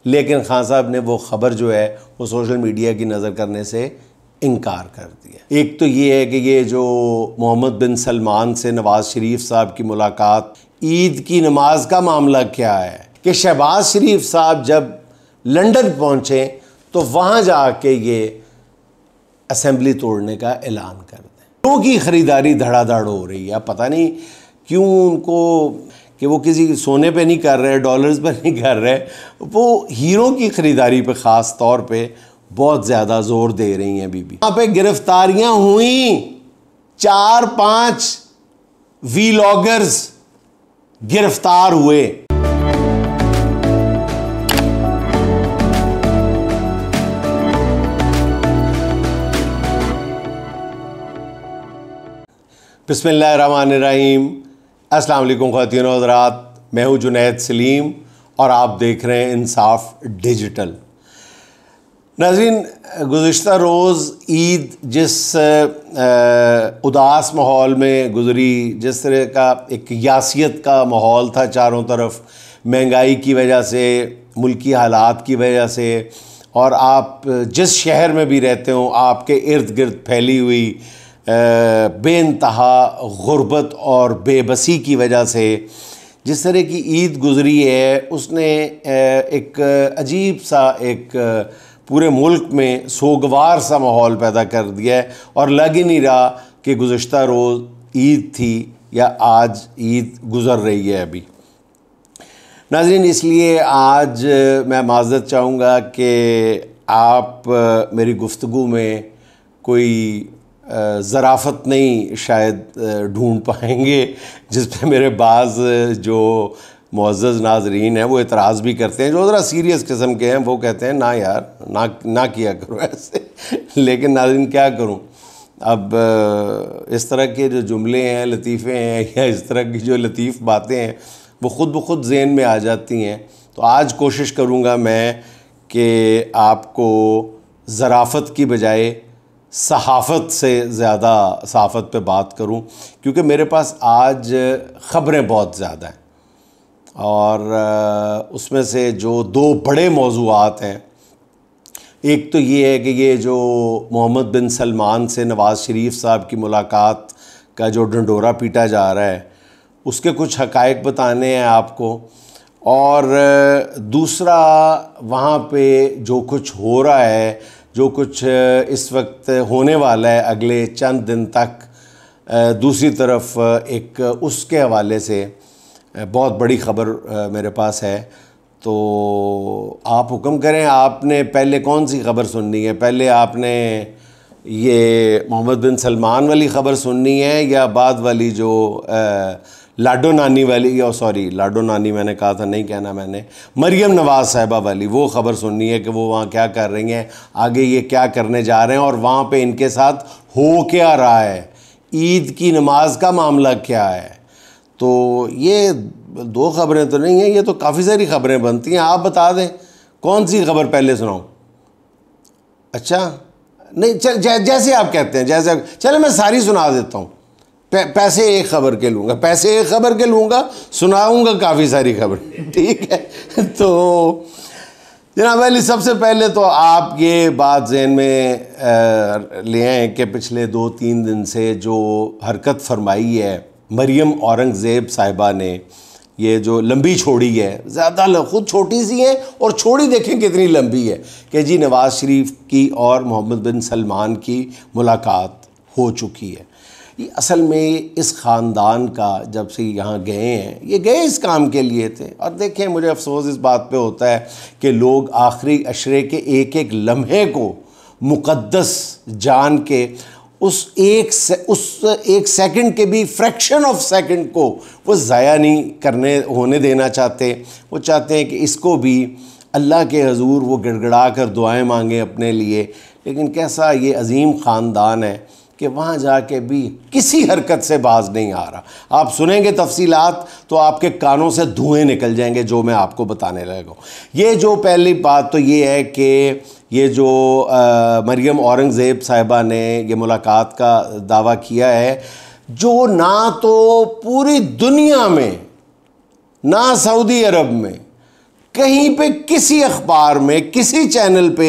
लेकिन खान साहब ने वो ख़बर जो है वो सोशल मीडिया की नज़र करने से इनकार कर दिया। एक तो ये है कि ये जो मोहम्मद बिन सलमान से नवाज़ शरीफ साहब की मुलाकात, ईद की नमाज का मामला क्या है कि शहबाज शरीफ साहब जब लंदन पहुँचे तो वहाँ जाके ये असेंबली तोड़ने का ऐलान कर दें। लोगों की ख़रीदारी धड़ाधड़ हो रही है। पता नहीं क्यों उनको कि वो किसी सोने पे नहीं कर रहे, डॉलर्स पर नहीं कर रहे, वो हीरो की ख़रीदारी पे ख़ास तौर पे बहुत ज़्यादा ज़ोर दे रही हैं। बीबी वहाँ पे गिरफ्तारियाँ हुई, 4-5 वीलॉगर्स गिरफ्तार हुए। बिस्मिल्लाहिर्रहमानिर्रहीम। अस्सलाम वालेकुम ख़वातीन और हज़रात, मैं हूँ जुनैद सलीम और आप देख रहे हैं इंसाफ डिजिटल। नाज़रीन, गुज़िश्ता रोज़ ईद जिस उदास माहौल में गुज़री, जिस तरह का एक यासियत का माहौल था चारों तरफ, महंगाई की वजह से, मुल्की हालात की वजह से, और आप जिस शहर में भी रहते हो आपके इर्द गिर्द फैली हुई बेइंतहा गुर्बत और बेबसी की वजह से जिस तरह की ईद गुज़री है, उसने एक अजीब सा एक पूरे मुल्क में सोगवार सा माहौल पैदा कर दिया है और लग ही नहीं रहा कि गुज़िश्ता रोज़ ईद थी या आज ईद गुज़र रही है अभी। नाज़रीन, इसलिए आज मैं माज़रत चाहूँगा कि आप मेरी गुफ्तगू में कोई ज़राफ़त नहीं शायद ढूंढ पाएंगे जिस पे मेरे बाज़ जो मुअज़्ज़ज़ नाज़रीन हैं वो एतराज़ भी करते हैं, जो ज़रा सीरियस किस्म के हैं। वो कहते हैं ना यार, ना किया करो ऐसे। लेकिन नाज़रीन क्या करूं, अब इस तरह के जो जुमले हैं, लतीफ़े हैं, या इस तरह की जो लतीफ़ बातें हैं वो ख़ुद ब खुद ज़हन में आ जाती हैं। तो आज कोशिश करूँगा मैं कि आपको ज़राफ़त की बजाय सहाफ़त से ज़्यादा सहाफ़त पे बात करूं, क्योंकि मेरे पास आज ख़बरें बहुत ज़्यादा हैं और उसमें से जो दो बड़े मौज़ूआत हैं, एक तो ये है कि ये जो मोहम्मद बिन सलमान से नवाज़ शरीफ साहब की मुलाकात का जो ढंढोरा पीटा जा रहा है उसके कुछ हक़ाइक़ बताने हैं आपको, और दूसरा वहाँ पे जो कुछ हो रहा है, जो कुछ इस वक्त होने वाला है अगले चंद दिन तक, दूसरी तरफ एक उसके हवाले से बहुत बड़ी ख़बर मेरे पास है। तो आप हुक्म करें, आपने पहले कौन सी ख़बर सुननी है? पहले आपने ये मोहम्मद बिन सलमान वाली ख़बर सुननी है या बाद वाली जो लाडो नानी वाली, या सॉरी लाडो नानी मैंने कहा था, नहीं कहना मैंने, मरियम नवाज़ साहिबा वाली वो ख़बर सुननी है कि वो वहाँ क्या कर रही हैं, आगे ये क्या करने जा रहे हैं और वहाँ पे इनके साथ हो क्या रहा है, ईद की नमाज का मामला क्या है। तो ये दो ख़बरें तो नहीं हैं, ये तो काफ़ी सारी ख़बरें बनती हैं। आप बता दें कौन सी ख़बर पहले सुनाऊँ? अच्छा नहीं, जैसे आप कहते हैं, जैसे चलो मैं सारी सुना देता हूँ। पैसे एक ख़बर के लूँगा, पैसे एक ख़बर के लूँगा, सुनाऊँगा काफ़ी सारी खबर, ठीक है। तो जनाब अली, सबसे पहले तो आप ये बात ज़हन में ले आएँ कि पिछले 2-3 दिन से जो हरकत फरमाई है मरियम औरंगज़ेब साहिबा ने, ये जो लंबी छोड़ी है, ज़्यादा खुद छोटी सी है और छोड़ी देखें कितनी लंबी है, कि जी नवाज़ शरीफ की और मोहम्मद बिन सलमान की मुलाकात हो चुकी है। ये असल में इस ख़ानदान का जब से यहाँ गए हैं, ये गए इस काम के लिए थे। और देखें, मुझे अफसोस इस बात पे होता है कि लोग आखिरी अशरे के एक एक लम्हे को मुक़द्दस जान के उस एक सेकंड के भी फ्रैक्शन ऑफ सेकंड को वो ज़ाया नहीं होने देना चाहते। वो चाहते हैं कि इसको भी अल्लाह के हजूर वो गिड़गिड़ा कर दुआएँ मांगें अपने लिए। लेकिन कैसा ये अजीम ख़ानदान है कि वहाँ जाके भी किसी हरकत से बाज नहीं आ रहा। आप सुनेंगे तफसीलात तो आपके कानों से धुएँ निकल जाएंगे जो मैं आपको बताने लगा हूँ। ये जो पहली बात तो ये है कि ये जो मरियम औरंगज़ेब साहिबा ने ये मुलाकात का दावा किया है, जो ना तो पूरी दुनिया में, ना सऊदी अरब में कहीं पे किसी अखबार में किसी चैनल पे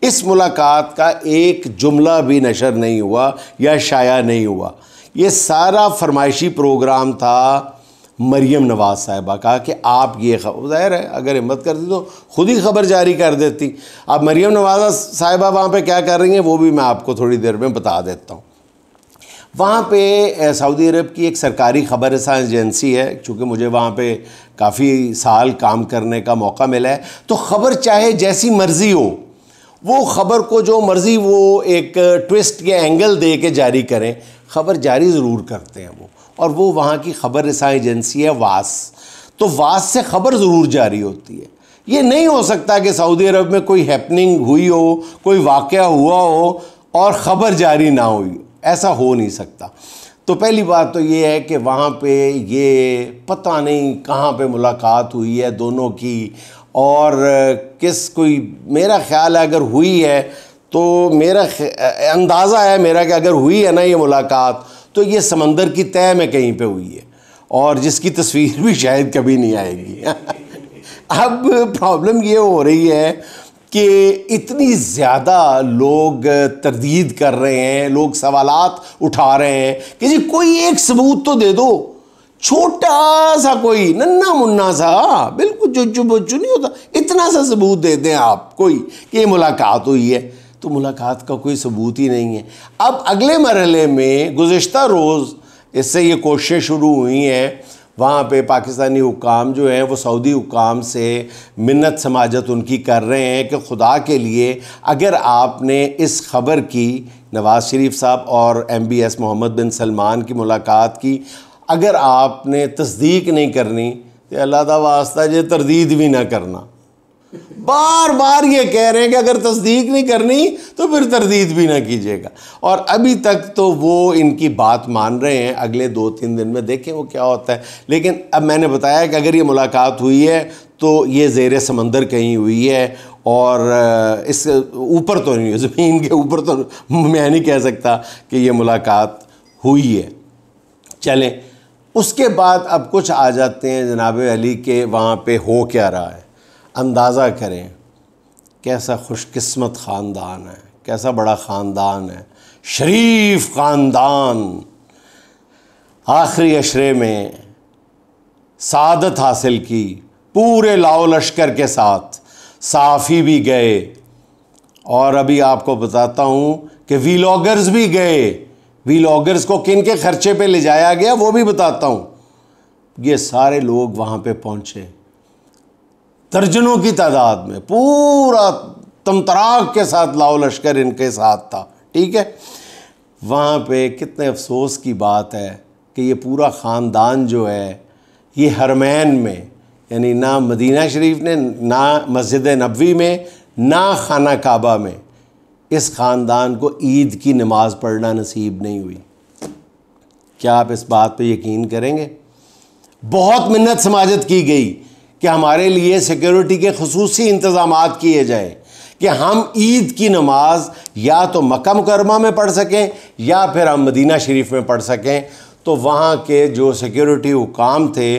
इस मुलाकात का एक जुमला भी नशर नहीं हुआ या शाया नहीं हुआ। ये सारा फरमाइशी प्रोग्राम था मरियम नवाज़ साहिबा का कि आप ये खबर, ज़ाहिर है अगर हिम्मत करती तो ख़ुद ही खबर जारी कर देती। अब मरियम नवाज़ साहिबा वहाँ पे क्या कर रही हैं वो भी मैं आपको थोड़ी देर में बता देता हूँ। वहाँ पे सऊदी अरब की एक सरकारी ख़बर रसां एजेंसी है, चूँकि मुझे वहाँ पे काफ़ी साल काम करने का मौका मिला है, तो ख़बर चाहे जैसी मर्ज़ी हो, वो ख़बर को जो मर्ज़ी वो एक ट्विस्ट या एंगल दे के जारी करें, ख़बर जारी ज़रूर करते हैं वो। और वो वहाँ की ख़बर रसां एजेंसी है वास, तो वास से ख़बर ज़रूर जारी होती है। ये नहीं हो सकता कि सऊदी अरब में कोई हैपनिंग हुई हो, कोई वाक़या हुआ हो और ख़बर जारी ना हुई, ऐसा हो नहीं सकता। तो पहली बात तो ये है कि वहाँ पे ये पता नहीं कहाँ पे मुलाकात हुई है दोनों की, और किस कोई, मेरा ख़्याल है अगर हुई है तो मेरा अंदाज़ा है मेरा कि अगर हुई है ना ये मुलाकात तो ये समंदर की तह में कहीं पे हुई है, और जिसकी तस्वीर भी शायद कभी नहीं आएगी। अब प्रॉब्लम ये हो रही है कि इतनी ज़्यादा लोग तरदीद कर रहे हैं, लोग सवालात उठा रहे हैं कि जी कोई एक सबूत तो दे दो, छोटा सा कोई नन्ना मुन्ना सा, बिल्कुल जुज्जू बुज्जू नहीं होता, इतना सा सबूत दे दें आप कोई कि ये मुलाकात हुई है। तो मुलाकात का कोई सबूत ही नहीं है। अब अगले मरहले में गुज़िश्ता रोज़ इससे ये कोशिशें शुरू हुई हैं, वहाँ पे पाकिस्तानी हुकाम जो हैं वो सऊदी हुकाम से मिन्नत समाजत उनकी कर रहे हैं कि खुदा के लिए अगर आपने इस ख़बर की, नवाज़ शरीफ साहब और MBS मोहम्मद बिन सलमान की मुलाकात की, अगर आपने तस्दीक नहीं करनी तो अल्लाह दा वास्ता ये तरदीद भी ना करना। बार बार ये कह रहे हैं कि अगर तस्दीक नहीं करनी तो फिर तरदीद भी ना कीजिएगा, और अभी तक तो वो इनकी बात मान रहे हैं। अगले 2-3 दिन में देखें वो क्या होता है। लेकिन अब मैंने बताया कि अगर ये मुलाकात हुई है तो ये ज़ेरे समंदर कहीं हुई है, और इस ऊपर तो नहीं है, ज़मीन के ऊपर तो मैं नहीं कह सकता कि ये मुलाकात हुई है। चलें, उसके बाद अब कुछ आ जाते हैं जनाब अली के वहाँ पे हो क्या रहा है। अंदाज़ा करें कैसा खुशकिस्मत ख़ानदान है, कैसा बड़ा ख़ानदान है, शरीफ ख़ानदान। आखिरी अशरे में सादत हासिल की पूरे लाओ लश्कर के साथ, साफ़ी भी गए, और अभी आपको बताता हूँ कि वीलॉगर्स भी गए। वीलॉगर्स को किन के खर्चे पे ले जाया गया वो भी बताता हूँ। ये सारे लोग वहाँ पे पहुँचे, दर्जनों की तादाद में, पूरा तमतराक के साथ लाओ लश्कर इनके साथ था। ठीक है, वहाँ पे कितने अफसोस की बात है कि ये पूरा ख़ानदान जो है ये हरमैन में, यानी ना मदीना शरीफ ने, ना मस्जिद नबवी में, ना खाना काबा में, इस ख़ानदान को ईद की नमाज़ पढ़ना नसीब नहीं हुई। क्या आप इस बात पे यकीन करेंगे? बहुत मिन्नत समाजत की गई कि हमारे लिए सिक्योरिटी के खुसूसी इंतज़ामात किए जाएँ कि हम ईद की नमाज या तो मक्का मुकर्रमा में पढ़ सकें या फिर हम मदीना शरीफ में पढ़ सकें। तो वहाँ के जो सिक्योरिटी हुकाम थे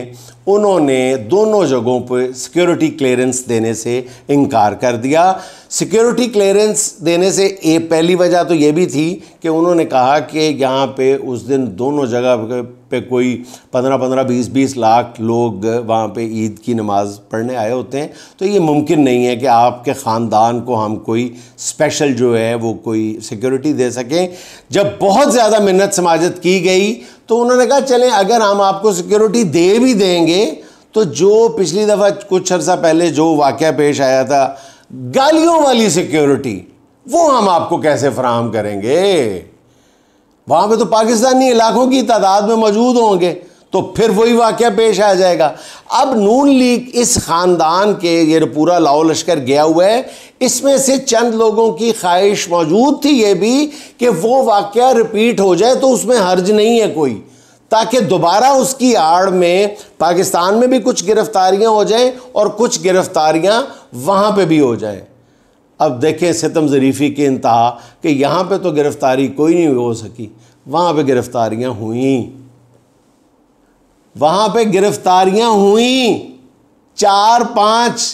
उन्होंने दोनों जगहों पर सिक्योरिटी क्लियरेंस देने से इनकार कर दिया। सिक्योरिटी क्लियरेंस देने से पहली वजह तो ये भी थी कि उन्होंने कहा कि यहाँ पे उस दिन दोनों जगह पे कोई 15-15, 20-20 लाख लोग वहाँ पे ईद की नमाज़ पढ़ने आए होते हैं, तो ये मुमकिन नहीं है कि आपके ख़ानदान को हम कोई स्पेशल जो है वो कोई सिक्योरिटी दे सकें। जब बहुत ज़्यादा मिन्नत समाजत की गई तो उन्होंने कहा चलें अगर हम आपको सिक्योरिटी दे भी देंगे तो जो पिछली दफ़ा कुछ अर्सा पहले जो वाक़या पेश आया था गालियों वाली सिक्योरिटी, वो हम आपको कैसे फराहम करेंगे। वहाँ पे तो पाकिस्तानी इलाकों की तादाद में मौजूद होंगे, तो फिर वही वाक़या पेश आ जाएगा। अब नून लीग इस ख़ानदान के, ये पूरा लाओ लश्कर गया हुआ है, इसमें से चंद लोगों की ख्वाहिश मौजूद थी ये भी कि वो वाक़या रिपीट हो जाए तो उसमें हर्ज नहीं है कोई, ताकि दोबारा उसकी आड़ में पाकिस्तान में भी कुछ गिरफ्तारियां हो जाएं और कुछ गिरफ्तारियां वहाँ पे भी हो जाएं। अब देखें सितम ज़रीफ़ी की इंतहा कि यहाँ पे तो गिरफ्तारी कोई नहीं हो सकी, वहाँ पे गिरफ्तारियाँ हुई, वहाँ पे गिरफ्तारियाँ हुई 4-5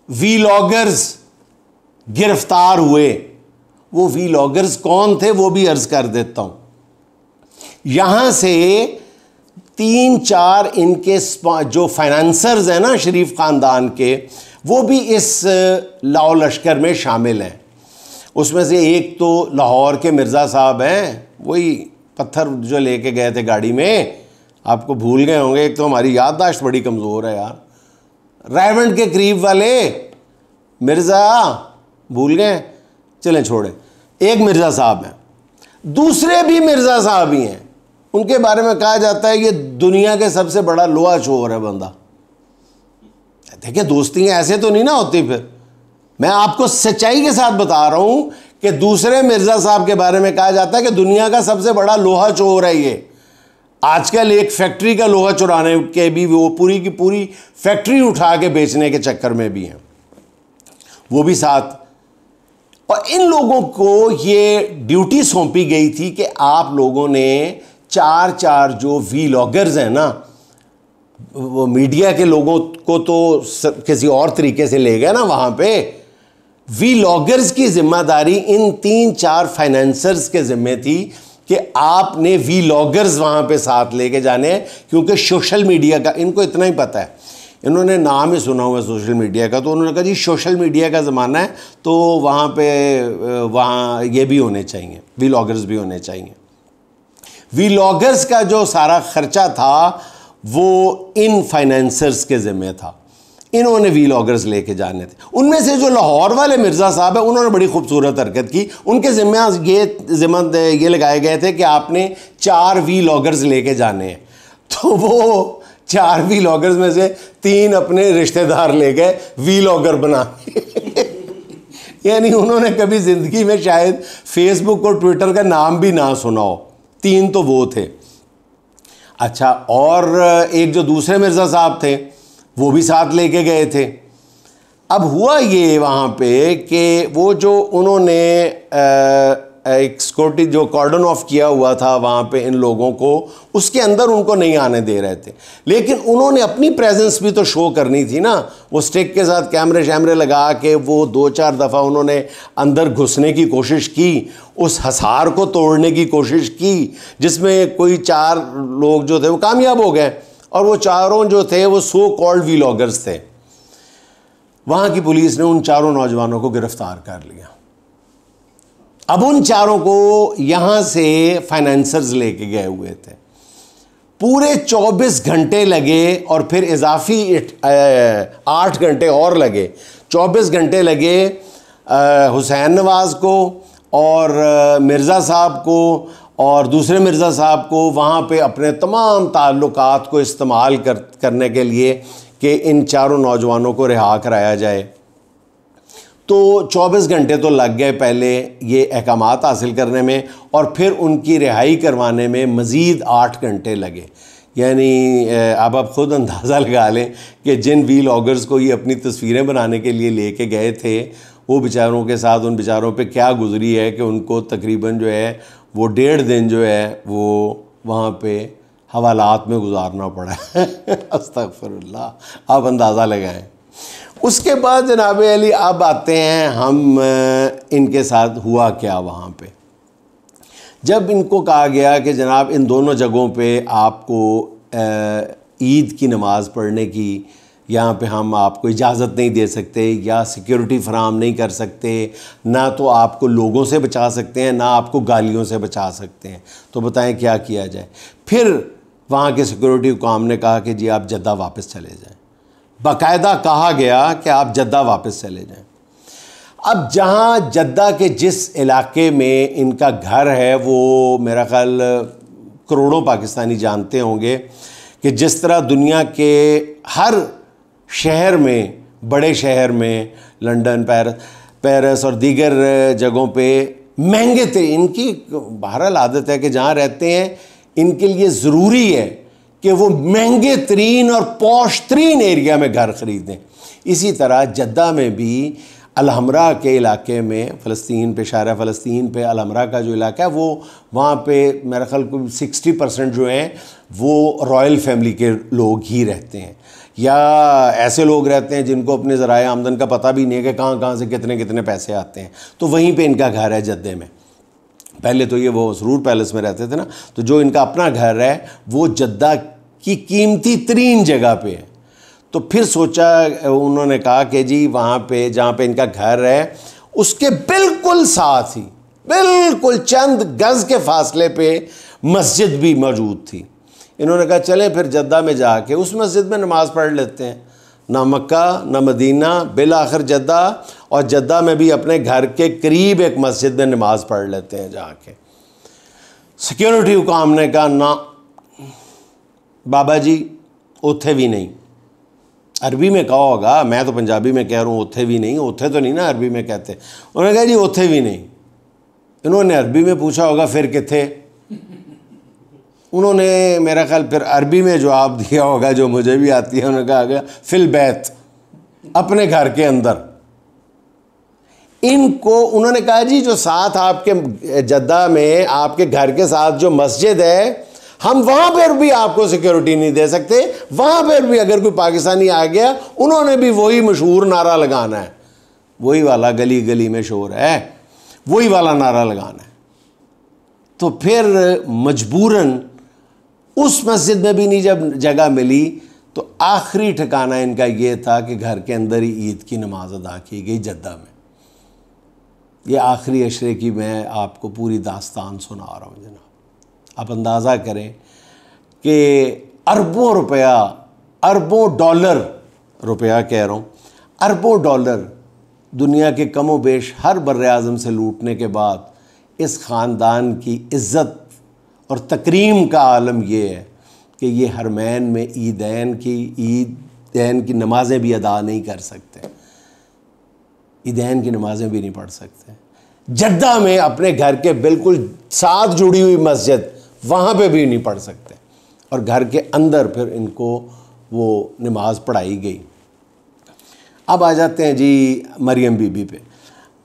वीलॉगर्स गिरफ्तार हुए। वो वीलॉगर्स कौन थे वो भी अर्ज कर देता हूं। यहां से 3-4 इनके जो फाइनेंसर्स हैं ना शरीफ खानदान के, वो भी इस लाओ लश्कर में शामिल हैं। उसमें से एक तो लाहौर के मिर्ज़ा साहब हैं, वही पत्थर जो लेके गए थे गाड़ी में, आपको भूल गए होंगे। एक तो हमारी याददाश्त बड़ी कमज़ोर है यार। रायवंड के करीब वाले मिर्ज़ा, भूल गए, चलें छोड़ें। एक मिर्ज़ा साहब हैं, दूसरे भी मिर्ज़ा साहब ही हैं। उनके बारे में कहा जाता है ये दुनिया के सबसे बड़ा लोहा चोर है बंदा। देखिए दोस्ती ऐसे तो नहीं ना होती। फिर मैं आपको सच्चाई के साथ बता रहा हूं कि दूसरे मिर्ज़ा साहब के बारे में कहा जाता है कि दुनिया का सबसे बड़ा लोहा चोर है ये। आजकल एक फैक्ट्री का लोहा चुराने के भी वो पूरी की पूरी फैक्ट्री उठा के बेचने के चक्कर में भी हैं वो भी साथ। और इन लोगों को ये ड्यूटी सौंपी गई थी कि आप लोगों ने 4 जो वीलॉगर्स हैं ना, वो मीडिया के लोगों को तो किसी और तरीके से ले गए ना वहाँ पे। वीलॉगर्स की जिम्मेदारी इन 3-4 फाइनेंसर्स के जिम्मे थी कि आपने वीलॉगर्स वहाँ पे साथ लेके जाने हैं, क्योंकि सोशल मीडिया का इनको इतना ही पता है, इन्होंने नाम ही सुना हुआ है सोशल मीडिया का। तो उन्होंने कहा जी सोशल मीडिया का ज़माना है, तो वहाँ ये भी होने चाहिए, वीलॉगर्स भी होने चाहिए। वीलॉगर्स का जो सारा खर्चा था वो इन फाइनेंसर्स के ज़िम्मे था। इन्होंने वीलॉगर्स लेके जाने थे। उनमें से जो लाहौर वाले मिर्ज़ा साहब है, उन्होंने बड़ी खूबसूरत हरकत की। उनके ज़िम्मे ये लगाए गए थे कि आपने 4 वीलॉगर्स लेके जाने हैं। तो वो 4 वीलॉगर्स में से 3 अपने रिश्तेदार ले गए वीलॉगर बना यानी उन्होंने कभी ज़िंदगी में शायद फेसबुक और ट्विटर का नाम भी ना सुना हो। 3 तो वो थे। अच्छा, और एक जो दूसरे मिर्ज़ा साहब थे वो भी साथ लेके गए थे। अब हुआ ये वहाँ पे कि वो जो उन्होंने एक सिक्योरिटी जो कॉर्डन ऑफ किया हुआ था वहाँ पे इन लोगों को, उसके अंदर उनको नहीं आने दे रहे थे। लेकिन उन्होंने अपनी प्रेजेंस भी तो शो करनी थी ना। वो स्टिक के साथ कैमरे शैमरे लगा के वो 2-4 दफ़ा उन्होंने अंदर घुसने की कोशिश की, उस हसार को तोड़ने की कोशिश की, जिसमें कोई 4 लोग जो थे वो कामयाब हो गए। और वो चारों जो थे वो सो कॉल्ड वीलॉगर्स थे। वहाँ की पुलिस ने उन 4 नौजवानों को गिरफ्तार कर लिया। अब उन 4 को यहाँ से फाइनेंसर्स लेके गए हुए थे। पूरे 24 घंटे लगे और फिर इजाफी 8 घंटे और लगे। 24 घंटे लगे हुसैन नवाज़ को और मिर्ज़ा साहब को और दूसरे मिर्ज़ा साहब को वहाँ पे अपने तमाम ताल्लुकात को इस्तेमाल करने के लिए कि इन 4 नौजवानों को रिहा कराया जाए। तो 24 घंटे तो लग गए पहले ये अहकामात हासिल करने में, और फिर उनकी रिहाई करवाने में मज़ीद 8 घंटे लगे। यानी अब आप ख़ुद अंदाज़ा लगा लें कि जिन वीलॉगर्स को ये अपनी तस्वीरें बनाने के लिए लेके गए थे, वो बेचारों के साथ उन बेचारों पे क्या गुजरी है कि उनको तकरीबन जो है वो 1.5 दिन जो है वो वहाँ पे हवालात में गुजारना पड़ा है अस्तगफिरुल्लाह, आप अंदाज़ा लगाएं। उसके बाद जनाब अली अब आते हैं हम इनके साथ हुआ क्या वहाँ पे। जब इनको कहा गया कि जनाब इन दोनों जगहों पे आपको ईद की नमाज़ पढ़ने की यहाँ पे हम आपको इजाज़त नहीं दे सकते, या सिक्योरिटी फराहम नहीं कर सकते, ना तो आपको लोगों से बचा सकते हैं, ना आपको गालियों से बचा सकते हैं, तो बताएं क्या किया जाए। फिर वहाँ के सिक्योरिटी हुकाम ने कहा कि जी आप जद्दा वापस चले जाएं। बाकायदा कहा गया कि आप जद्दा वापस चले जाएं। अब जहाँ जद्दा के जिस इलाके में इनका घर है वो मेरा ख्याल करोड़ों पाकिस्तानी जानते होंगे कि जिस तरह दुनिया के हर शहर में, बड़े शहर में, लंदन, पेरिस और दीगर जगहों पे महंगे थे। इनकी बहरहाल आदत है कि जहाँ रहते हैं इनके लिए ज़रूरी है कि वो महंगे तरीन और पॉश तरीन एरिया में घर ख़रीदें। इसी तरह जद्दा में भी अलहमरा के इलाके में, फ़लस्तीन पे, शारा फ़लस्तीन पे अलहमरा का जो इलाका है वो, वहाँ पे मेरा ख्याल 60% जो हैं वो रॉयल फैमिली के लोग ही रहते हैं। या ऐसे लोग रहते हैं जिनको अपने ज़राए आमदन का पता भी नहीं है कि कहाँ कहाँ से कितने कितने पैसे आते हैं। तो वहीं पे इनका घर है जद्दे में। पहले तो ये वो सरूर पैलेस में रहते थे ना, तो जो इनका अपना घर है वो जद्दा की कीमती तरीन जगह पे है। तो फिर सोचा, उन्होंने कहा कि जी वहाँ पे जहाँ पे इनका घर है उसके बिल्कुल साथ ही, बिल्कुल चंद गज़ के फासले पे मस्जिद भी मौजूद थी। इन्होंने कहा चले फिर जद्दा में जाके उस मस्जिद में नमाज़ पढ़ लेते हैं। ना मक्का ना मदीना, बिल आखिर जद्दा, और जद्दा में भी अपने घर के करीब एक मस्जिद में नमाज़ पढ़ लेते हैं जाके। सिक्योरिटी हुकाम ने कहा ना बाबा जी उथे भी नहीं। अरबी में कहा होगा, मैं तो पंजाबी में कह रहा हूँ उथे भी नहीं, उथे तो नहीं ना अरबी में कहते। उन्होंने कहा जी उथे भी नहीं। इन्होंने अरबी में पूछा होगा फिर किथे। उन्होंने मेरा ख्याल फिर अरबी में जवाब दिया होगा जो मुझे भी आती है। उन्होंने कहा गया फिल बैत, अपने घर के अंदर। इनको उन्होंने कहा जी जो साथ आपके जद्दा में आपके घर के साथ जो मस्जिद है, हम वहाँ पर भी आपको सिक्योरिटी नहीं दे सकते। वहाँ पर भी अगर कोई पाकिस्तानी आ गया, उन्होंने भी वही मशहूर नारा लगाना है, वही वाला गली गली में शोर है, वही वाला नारा लगाना है। तो फिर मजबूरन उस मस्जिद में भी नहीं जब जगह मिली, तो आखिरी ठिकाना इनका ये था कि घर के अंदर ही ईद की नमाज अदा की गई जद्दा में। ये आखिरी अशरे की मैं आपको पूरी दास्तान सुना रहा हूँ जनाब। आप अंदाज़ा करें कि अरबों रुपया, अरबों डॉलर, रुपया कह रहा हूँ, अरबों डॉलर दुनिया के कमो बेश हर बर्र आज़म से लूटने के बाद इस ख़ानदान की इज़्ज़त और तकरीम का आलम ये है कि ये हरमैन में ईदैन की नमाज़ें भी अदा नहीं कर सकते, ईदैन की नमाज़ें भी नहीं पढ़ सकते। जद्दा में अपने घर के बिल्कुल साथ जुड़ी हुई मस्जिद, वहाँ पे भी नहीं पढ़ सकते, और घर के अंदर फिर इनको वो नमाज पढ़ाई गई। अब आ जाते हैं जी मरियम बीबी पे।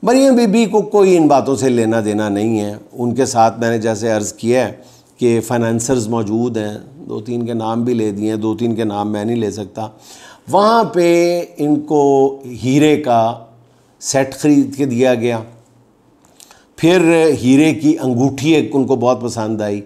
मरियम बीबी को कोई इन बातों से लेना देना नहीं है। उनके साथ मैंने जैसे अर्ज़ किया है कि फाइनेंसर्स मौजूद हैं, 2-3 के नाम भी ले दिए हैं, 2-3 के नाम मैं नहीं ले सकता। वहाँ पे इनको हीरे का सेट ख़रीद के दिया गया। फिर हीरे की अंगूठी एक उनको बहुत पसंद आई।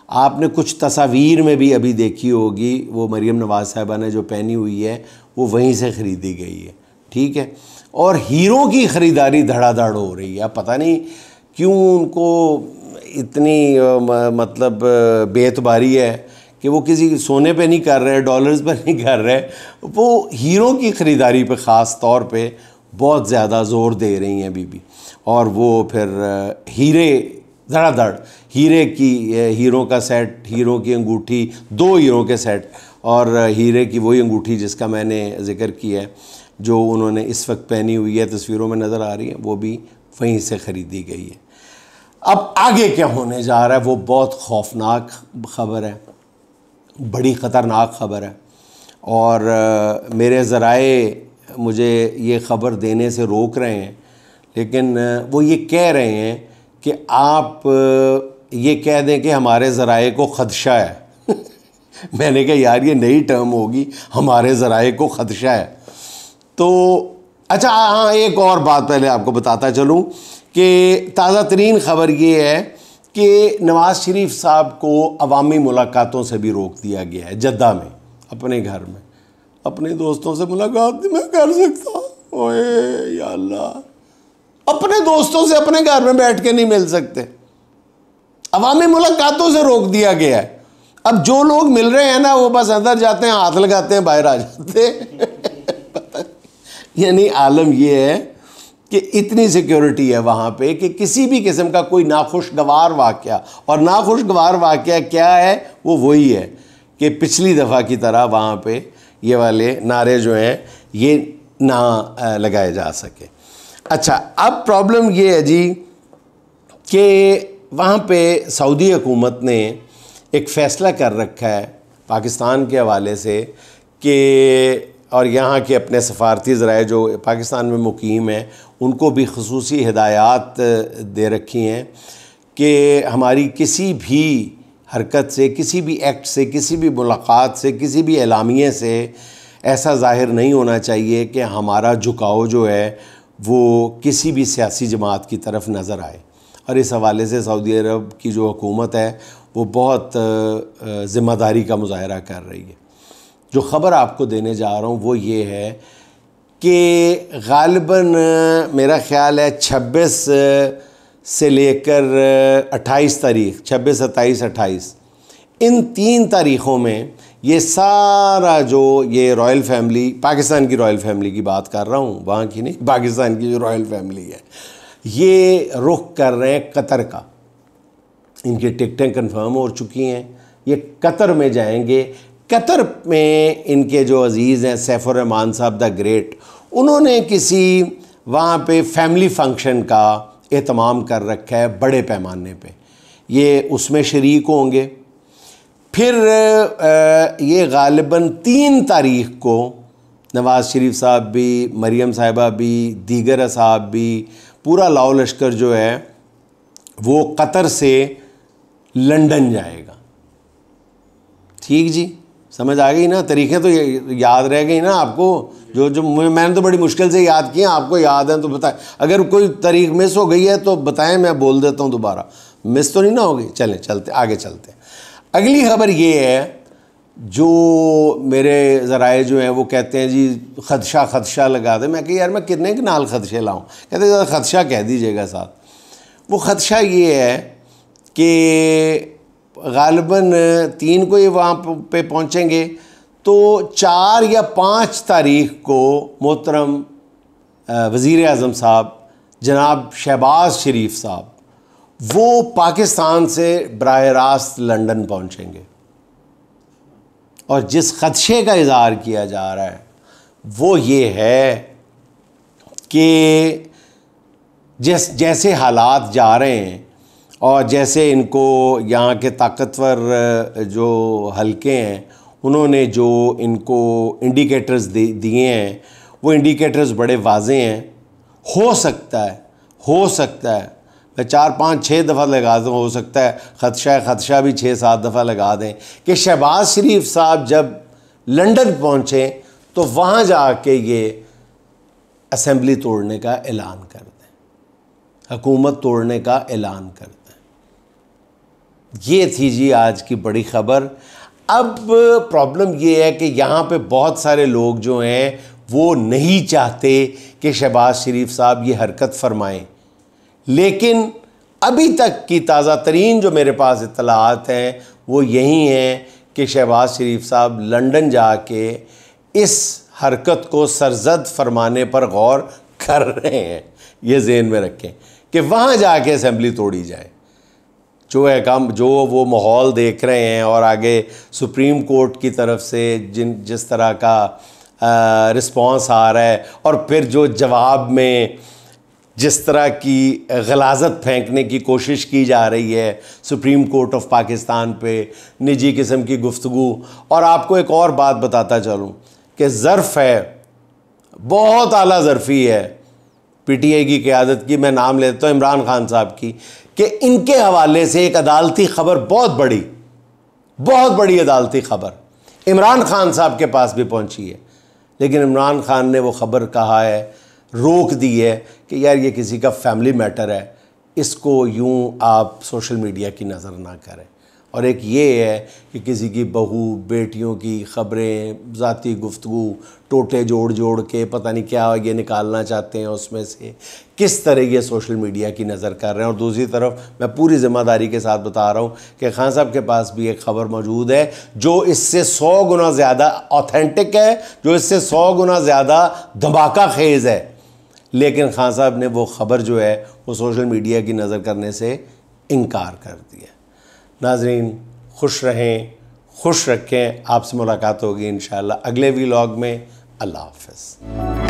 आपने कुछ तस्वीर में भी अभी देखी होगी, वो मरियम नवाज़ साहिबा ने जो पहनी हुई है वो वहीं से ख़रीदी गई है, ठीक है। और हीरों की ख़रीदारी धड़ाधड़ हो रही है। पता नहीं क्यों उनको इतनी मतलब बेतबारी है कि वो किसी सोने पे नहीं कर रहे, डॉलर्स पर नहीं कर रहे, वो हीरों की ख़रीदारी पे ख़ास तौर पे बहुत ज़्यादा ज़ोर दे रही हैं बीबी। और वो फिर हीरे धड़ाधड़, हीरों का सेट, हीरों की अंगूठी, 2 हीरों के सेट, और हीरे की वही अंगूठी जिसका मैंने ज़िक्र किया है जो उन्होंने इस वक्त पहनी हुई है, तस्वीरों में नज़र आ रही है, वो भी वहीं से ख़रीदी गई है। अब आगे क्या होने जा रहा है वो बहुत खौफनाक ख़बर है, बड़ी ख़तरनाक ख़बर है। और मेरे ज़राए मुझे ये ख़बर देने से रोक रहे हैं, लेकिन वो ये कह रहे हैं कि आप ये कह दें कि हमारे ज़राए को ख़दशा है। मैंने कहा यार ये नई टर्म होगी, हमारे ज़राए को ख़दशा है। तो अच्छा हाँ, एक और बात पहले आपको बताता चलूँ कि ताज़ा तरीन ख़बर ये है कि नवाज़ शरीफ साहब को अवामी मुलाकातों से भी रोक दिया गया है जद्दा में, अपने घर में। अपने दोस्तों से मुलाकात नहीं मैं कर सकता, ओए या अल्लाह, अपने दोस्तों से अपने घर में बैठ के नहीं मिल सकते, अवामी मुलाकातों से रोक दिया गया है। अब जो लोग मिल रहे हैं ना वो बस अंदर जाते हैं, हाथ लगाते हैं, बाहर आ जाते हैं। यानी आलम ये है कि इतनी सिक्योरिटी है वहाँ पे कि किसी भी किस्म का कोई नाखुशगवार वाक़या, और नाखुशगवार वाक़या क्या है वो वही है कि पिछली दफ़ा की तरह वहाँ पे ये वाले नारे जो हैं ये ना लगाए जा सके। अच्छा, अब प्रॉब्लम ये है जी कि वहाँ पे सऊदी हुकूमत ने एक फ़ैसला कर रखा है पाकिस्तान के हवाले से कि, और यहाँ के अपने सफारती ज़राए जो पाकिस्तान में मुकीम हैं उनको भी ख़ुसूसी हिदायत दे रखी हैं कि हमारी किसी भी हरकत से, किसी भी एक्ट से, किसी भी मुलाकात से, किसी भी एलामिये से ऐसा ज़ाहिर नहीं होना चाहिए कि हमारा झुकाव जो है वो किसी भी सियासी जमात की तरफ नज़र आए। और इस हवाले से सऊदी अरब की जो हुकूमत है वो बहुत ज़िम्मेदारी का मुजाहरा कर रही है। जो ख़बर आपको देने जा रहा हूँ वो ये है कि ग़ालिबन मेरा ख़्याल है 26 से लेकर 28 तारीख़, 26, 27, 28, इन 3 तारीख़ों में ये सारा जो ये रॉयल फैमिली, पाकिस्तान की रॉयल फैमिली की बात कर रहा हूँ, वहाँ की नहीं, पाकिस्तान की जो रॉयल फैमिली है, ये रुख कर रहे हैं कतर का। इनकी टिकटें कंफर्म हो चुकी हैं, ये कतर में जाएंगे। कतर में इनके जो अज़ीज़ हैं सैफुर रहमान साहब द ग्रेट, उन्होंने किसी वहाँ पे फैमिली फंक्शन का एहतमाम कर रखा है बड़े पैमाने पे, ये उसमें शरीक होंगे। फिर ये ग़ालिबन 3 तारीख़ को नवाज़ शरीफ साहब भी, मरियम साहिबा भी, दीगर असाब भी, पूरा लाओ लश्कर जो है वो कतर से लंदन जाएगा। ठीक जी, समझ आ गई ना? तरीक़ें तो याद रह गई ना आपको? जो मैंने तो बड़ी मुश्किल से याद किया, आपको याद है तो बताएं। अगर कोई तारीख़ मिस हो गई है तो बताएं, मैं बोल देता हूँ दोबारा। मिस तो नहीं ना होगी? चलें, चलते आगे चलते हैं। अगली ख़बर ये है, जो मेरे ज़राए जो हैं वो कहते हैं जी ख़दशा लगा दे। मैं कही यार मैं कितने कनाल ख़दशे लाऊं? कहते ज़्यादा ख़दशा कह दीजिएगा साथ। वो ख़दशा ये है कि ग़ालिबन 3 को ये वहाँ पे पहुँचेंगे, तो 4 या 5 तारीख़ को मोहतरम वज़ीर आज़म साहब जनाब शहबाज शरीफ साहब वो पाकिस्तान से बराह रास्त लंदन पहुँचेंगे। और जिस ख़दशे का इज़हार किया जा रहा है वो ये है कि जैसे हालात जा रहे हैं और जैसे इनको यहाँ के ताकतवर जो हलके हैं उन्होंने जो इनको इंडिकेटर्स दिए हैं, वो इंडिकेटर्स बड़े वाज़े हैं। हो सकता है मैं 4, 5, 6 दफ़ा लगा दूँ, हो सकता है ख़दशा भी 6, 7 दफ़ा लगा दें कि शहबाज शरीफ साहब जब लंदन पहुँचें तो वहाँ जाके ये असेंबली तोड़ने का ऐलान कर दें, हुकूमत तोड़ने का ऐलान कर दें। ये थी जी आज की बड़ी ख़बर। अब प्रॉब्लम ये है कि यहाँ पे बहुत सारे लोग जो हैं वो नहीं चाहते कि शहबाज शरीफ साहब ये हरकत फरमाएं, लेकिन अभी तक की ताज़ा तरीन जो मेरे पास इत्तलाआत हैं वो यही हैं कि शहबाज शरीफ साहब लंदन जाके इस हरकत को सरजद फरमाने पर गौर कर रहे हैं। ये ज़हन में रखें कि वहाँ जाके असेंबली तोड़ी जाए। जो है काम, जो वो माहौल देख रहे हैं और आगे सुप्रीम कोर्ट की तरफ से जिस तरह का रिस्पॉन्स आ रहा है, और फिर जो जवाब में जिस तरह की गलाजत फेंकने की कोशिश की जा रही है सुप्रीम कोर्ट ऑफ पाकिस्तान पे, निजी किस्म की गुफ्तगू। और आपको एक और बात बताता चलूँ कि ज़र्फ़ है, बहुत आला ज़र्फ़ी है पीटीआई की क़यादत की, मैं नाम लेता हूँ इमरान खान साहब की, कि इनके हवाले से एक अदालती ख़बर, बहुत बड़ी अदालती ख़बर इमरान खान साहब के पास भी पहुँची है, लेकिन इमरान खान ने वो ख़बर कहा है, रोक दी है कि यार ये किसी का फैमिली मैटर है, इसको यूं आप सोशल मीडिया की नज़र ना करें। और एक ये है कि किसी की बहू बेटियों की ख़बरें, ज़ाती गुफ्तगू, टोटे जोड़ के पता नहीं क्या ये निकालना चाहते हैं उसमें से, किस तरह ये सोशल मीडिया की नज़र कर रहे हैं। और दूसरी तरफ मैं पूरी ज़िम्मेदारी के साथ बता रहा हूँ कि खान साहब के पास भी एक ख़बर मौजूद है जो इससे 100 गुना ज़्यादा ऑथेंटिक है, जो इससे 100 गुना ज़्यादा धमाका खेज़ है, लेकिन खान साहब ने वो ख़बर जो है वो सोशल मीडिया की नज़र करने से इनकार कर दिया। नाज़रीन खुश रहें, खुश रखें। आपसे मुलाकात होगी इंशाअल्लाह अगले व्लॉग में। अल्लाह हाफ़िज़।